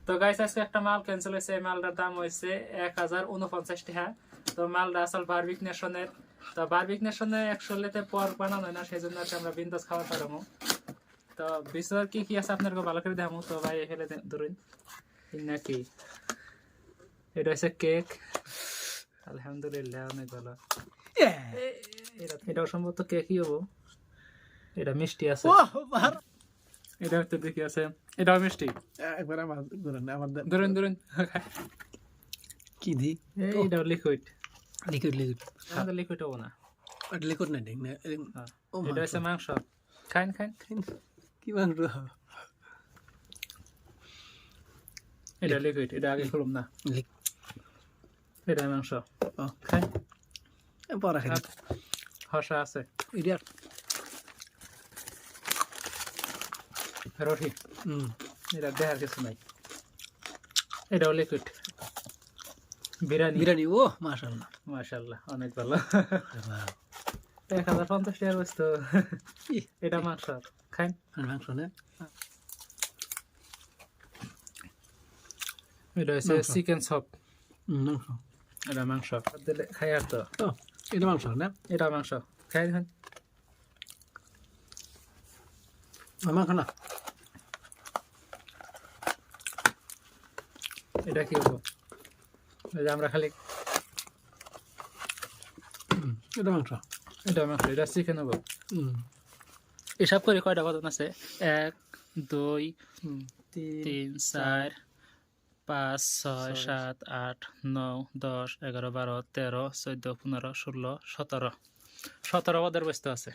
তো গাইস আজকে একটা মাল ক্যান্সেল হয়েছে। এই মালটার দাম হয়েছে 1049 টাকা। তো মালটা আসল বারবিক নেশনের। তো বারবিক নেশনে একশোলেতে পর বানানো হয় না, সেই জন্য আমরা বিন্দাস খাওয়া পারবো। তো ভিতর কি কি আছে আপনাকে ভালো করে দেখাবো। তো ভাই এখানে ধরুন নাকি এটা হচ্ছে কেক। আলহামদুলিল্লাহ অনেক ভালো। এটাও সম্ভবত কেকই হবো। এটা মিষ্টি আছে। এটা হচ্ছে দেখি আছে, এটাও মিষ্টি। একবার আমার ধরুন ধরুন কি দি এইটাও লিকুইড। লিকুইড লিকুইড আমাদের লিকুইড হবো না, লিকুইড না দেখ না এটা হচ্ছে মাংস। খাইন খাইন কি মাংস এটা লিকুইড, এটা আগে খুলুম না। এটা মাংস খাই পরা খাই হসা আছে। এটা রুটি এটা দেখার কিছু নাই। এটাও লিকুইড। বিরিয়ানি বিরিয়ানি ও মাশাআল্লাহ মাশাআল্লাহ অনেক ভালো। 1050 টাকার বস্তু। এটা মাংস খাইন। মাংস না এটা হচ্ছে চিকেন চপ। মাংস এটা মাংস দিলে খাই। আর তো এটা মাংস না এটা মাংস খাই খান। মাংস না এটা কি হবো? আমরা খালি এটা মাংস এটা মাংস, এটা চিকেন হবো। এসব করে কয়টা কতন আছে? 1 2 3 4 5 6 7 8 9 10 11 12 13 14 15 16 17 17 পদের বস্তু আছে।